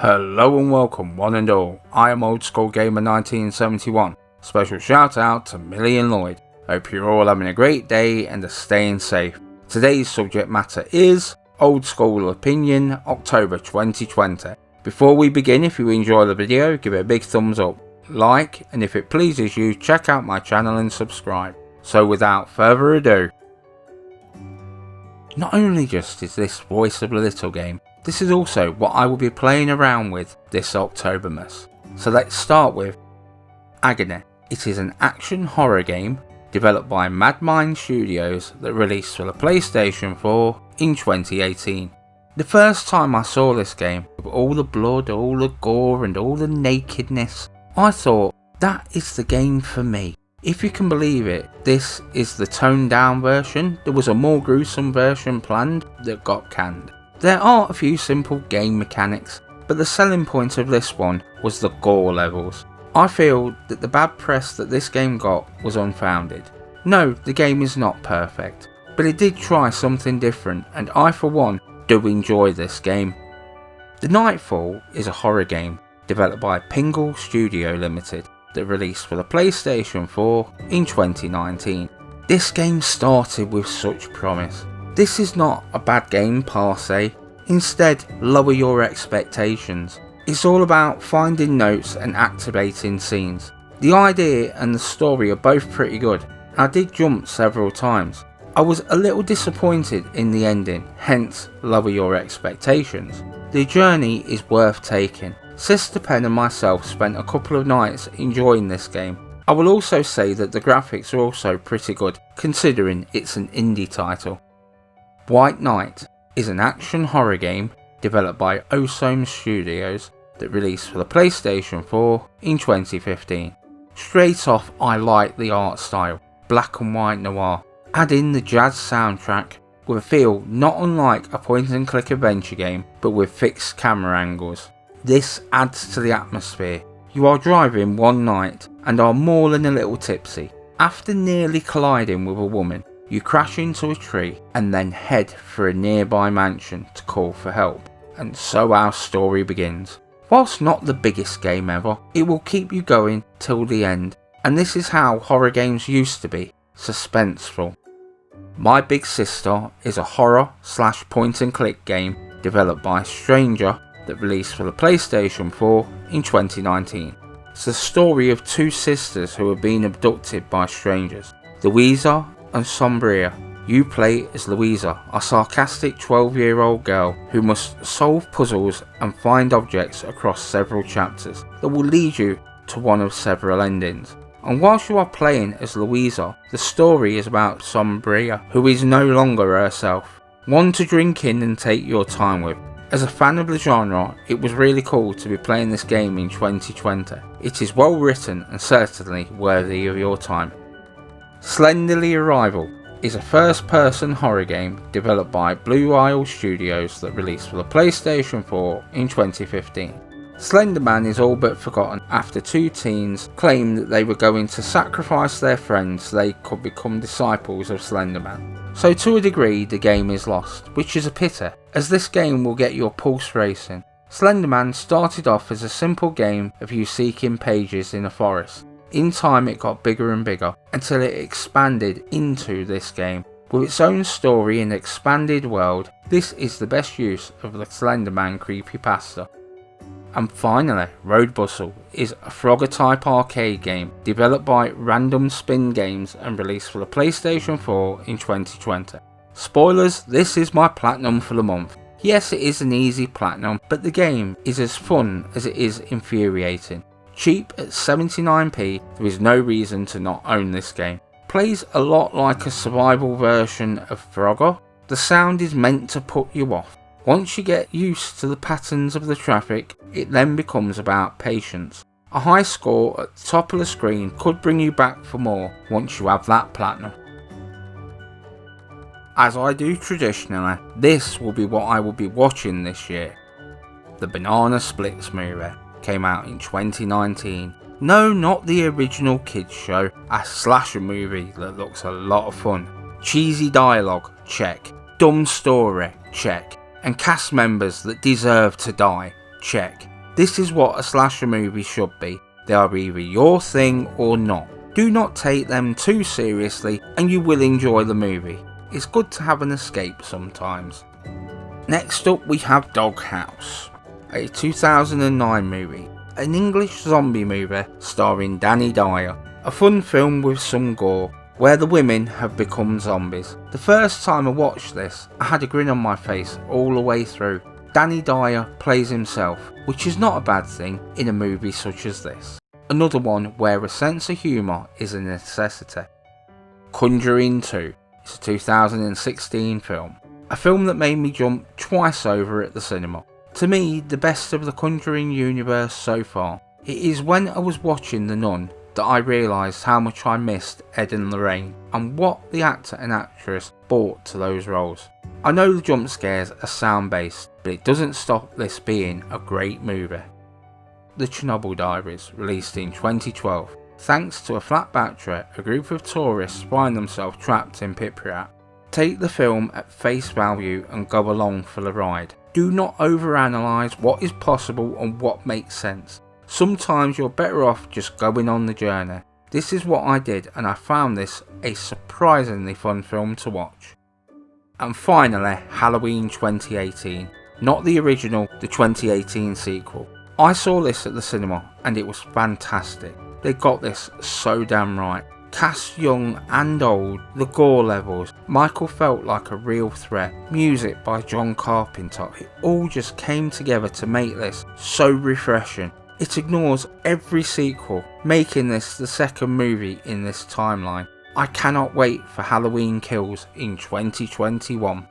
Hello and welcome one and all, I am Old School Gamer 1971. Special shout out to Millie and Lloyd. Hope you're all having a great day and are staying safe. Today's subject matter is Old School Opinion October 2020. Before we begin, if you enjoy the video, give it a big thumbs up, like, and if it pleases you, check out my channel and subscribe. So without further ado, not only just is this Voice of the Little game, this is also what I will be playing around with this Octobermus. So let's start with Agony. It is an action horror game developed by Madmind Studios that released for the PlayStation 4 in 2018. The first time I saw this game, with all the blood, all the gore and all the nakedness, I thought that is the game for me. If you can believe it, this is the toned down version. There was a more gruesome version planned that got canned. There are a few simple game mechanics, but the selling point of this one was the gore levels. I feel that the bad press that this game got was unfounded. No, the game is not perfect, but it did try something different, and I for one do enjoy this game. The Nightfall is a horror game developed by Pingle Studio Limited that released for the PlayStation 4 in 2019. This game started with such promise. This is not a bad game per se, instead lower your expectations. It's all about finding notes and activating scenes. The idea and the story are both pretty good. I did jump several times. I was a little disappointed in the ending, hence lower your expectations. The journey is worth taking. Sister Pen and myself spent a couple of nights enjoying this game. I will also say that the graphics are also pretty good, considering it's an indie title. White Knight is an action horror game developed by Octobermus Studios that released for the PlayStation 4 in 2015. Straight off, I like the art style, black and white noir. Add in the jazz soundtrack with a feel not unlike a point and click adventure game but with fixed camera angles. This adds to the atmosphere. You are driving one night and are more than a little tipsy. After nearly colliding with a woman, you crash into a tree and then head for a nearby mansion to call for help. And so our story begins. Whilst not the biggest game ever, it will keep you going till the end. And this is how horror games used to be, suspenseful. My Big Sister is a horror / point and click game developed by Stranger that released for the PlayStation 4 in 2019. It's the story of two sisters who have been abducted by strangers, Louisa and Sombria. You play as Louisa, a sarcastic 12-year-old girl who must solve puzzles and find objects across several chapters that will lead you to one of several endings. And whilst you are playing as Louisa, the story is about Sombria, who is no longer herself. One to drink in and take your time with. As a fan of the genre, it was really cool to be playing this game in 2020. It is well written and certainly worthy of your time. Slenderly Arrival is a first-person horror game developed by Blue Isle Studios that released for the PlayStation 4 in 2015. Slenderman is all but forgotten after two teens claimed that they were going to sacrifice their friends so they could become disciples of Slenderman. So to a degree the game is lost, which is a pity, as this game will get your pulse racing. Slenderman started off as a simple game of you seeking pages in a forest. In time it got bigger and bigger until it expanded into this game. With its own story and expanded world, this is the best use of the Slenderman creepypasta. And finally, Road Bustle is a Frogger type arcade game developed by Random Spin Games and released for the PlayStation 4 in 2020. Spoilers, this is my platinum for the month. Yes, it is an easy platinum, but the game is as fun as it is infuriating. Cheap at 79p, there is no reason to not own this game. Plays a lot like a survival version of Frogger. The sound is meant to put you off. Once you get used to the patterns of the traffic, it then becomes about patience. A high score at the top of the screen could bring you back for more once you have that platinum. As I do traditionally, this will be what I will be watching this year. The Banana Splits movie came out in 2019. No, not the original kids show, a slasher movie that looks a lot of fun. Cheesy dialogue, check. Dumb story, check. And cast members that deserve to die, check. This is what a slasher movie should be. They are either your thing or not. Do not take them too seriously and you will enjoy the movie. It's good to have an escape sometimes. Next up we have Doghouse, a 2009 movie, an English zombie movie starring Danny Dyer, a fun film with some gore, where the women have become zombies. The first time I watched this, I had a grin on my face all the way through. Danny Dyer plays himself, which is not a bad thing in a movie such as this. Another one where a sense of humour is a necessity. Conjuring 2 is a 2016 film, a film that made me jump twice over at the cinema. To me, the best of the Conjuring universe so far. It is when I was watching The Nun that I realised how much I missed Ed and Lorraine and what the actor and actress brought to those roles. I know the jump scares are sound based, but it doesn't stop this being a great movie. The Chernobyl Diaries, released in 2012. Thanks to a flat battery, a group of tourists find themselves trapped in Pripyat. Take the film at face value and go along for the ride. Do not overanalyze what is possible and what makes sense. Sometimes you're better off just going on the journey. This is what I did and I found this a surprisingly fun film to watch. And finally, Halloween 2018. Not the original, the 2018 sequel. I saw this at the cinema and it was fantastic. They got this so damn right. Cast young and old, the gore levels, Michael felt like a real threat, music by John Carpenter, it all just came together to make this so refreshing. It ignores every sequel, making this the second movie in this timeline. I cannot wait for Halloween Kills in 2021.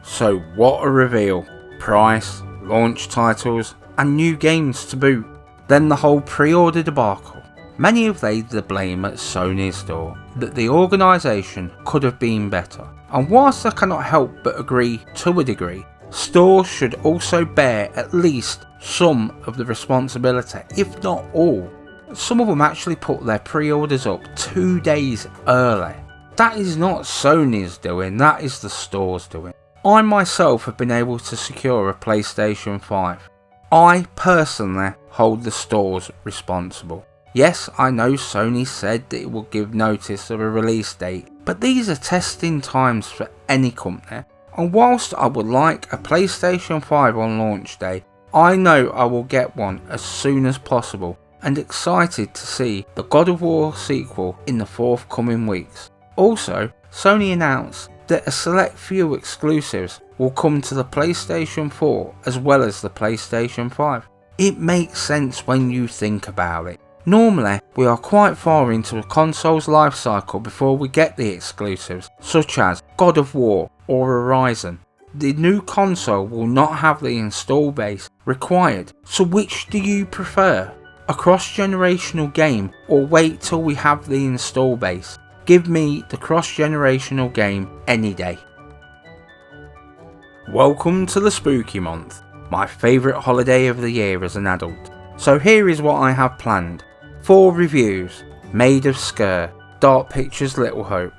So what a reveal. Price, launch titles, and new games to boot. Then the whole pre-order debacle. Many have laid the blame at Sony's door, that the organisation could have been better. And whilst I cannot help but agree to a degree, stores should also bear at least some of the responsibility, if not all. Some of them actually put their pre-orders up 2 days early. That is not Sony's doing, that is the store's doing. I myself have been able to secure a PlayStation 5. I personally hold the stores responsible. Yes, I know Sony said that it will give notice of a release date, but these are testing times for any company. And whilst I would like a PlayStation 5 on launch day, I know I will get one as soon as possible and excited to see the God of War sequel in the forthcoming weeks. Also, Sony announced that a select few exclusives will come to the PlayStation 4 as well as the PlayStation 5. It makes sense when you think about it. Normally, we are quite far into a console's life cycle before we get the exclusives, such as God of War or Horizon. The new console will not have the install base required, so which do you prefer? A cross-generational game or wait till we have the install base? Give me the cross-generational game any day. Welcome to the spooky month, my favourite holiday of the year as an adult. So here is what I have planned. 4 reviews, Maid of Sker, Dark Pictures Little Hope,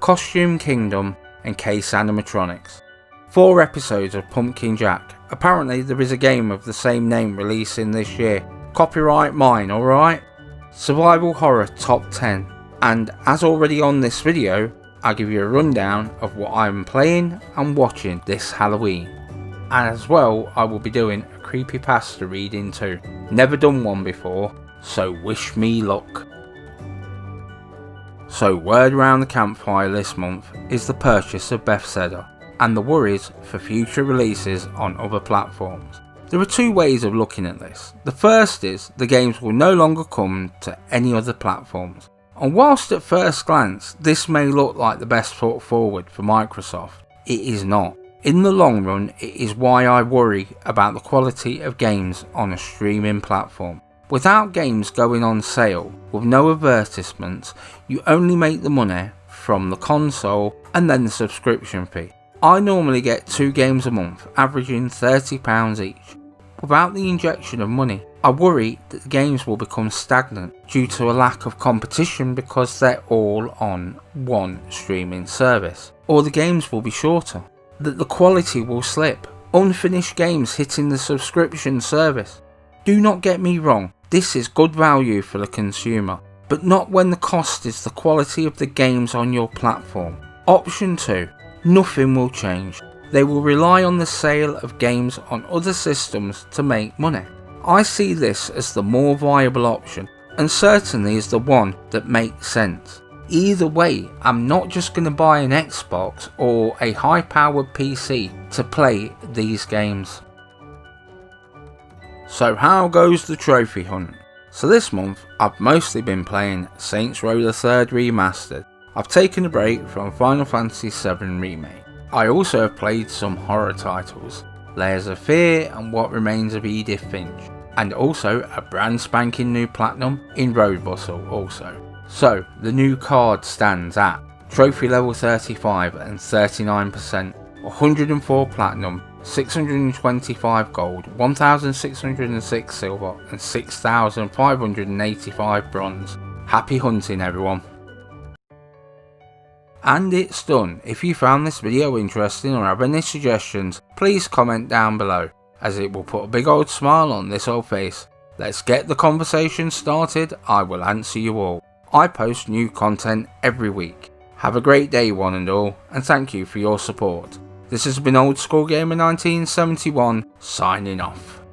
Costume Kingdom and Case Animatronics. 4 episodes of Pumpkin Jack. Apparently there is a game of the same name releasing this year. Copyright mine, alright? Survival Horror Top 10. And as already on this video, I'll give you a rundown of what I'm playing and watching this Halloween. And as well, I will be doing a creepypasta reading too. Never done one before, so wish me luck. So word around the campfire this month is the purchase of Bethesda and the worries for future releases on other platforms. There are 2 ways of looking at this. The first is the games will no longer come to any other platforms. And whilst at first glance this may look like the best foot forward for Microsoft, it is not. In the long run, it is why I worry about the quality of games on a streaming platform. Without games going on sale, with no advertisements, you only make the money from the console and then the subscription fee. I normally get 2 games a month, averaging £30 each. Without the injection of money, I worry that the games will become stagnant due to a lack of competition because they're all on one streaming service, or the games will be shorter, that the quality will slip, unfinished games hitting the subscription service. Do not get me wrong, this is good value for the consumer, but not when the cost is the quality of the games on your platform. Option 2. Nothing will change. They will rely on the sale of games on other systems to make money. I see this as the more viable option, and certainly is the one that makes sense. Either way, I'm not just going to buy an Xbox or a high-powered PC to play these games. So how goes the trophy hunt? So this month, I've mostly been playing Saints Row the 3rd Remastered. I've taken a break from Final Fantasy VII Remake. I also have played some horror titles, Layers of Fear and What Remains of Edith Finch, and also a brand spanking new platinum in Road Bustle also. So the new card stands at trophy level 35 and 39%, 104 platinum, 625 gold, 1606 silver and 6585 bronze. Happy hunting everyone. And it's done. If you found this video interesting or have any suggestions, please comment down below, as it will put a big old smile on this old face. Let's get the conversation started. I will answer you all. I post new content every week. Have a great day one and all, and thank you for your support. This has been Old School Gamer 1971 signing off.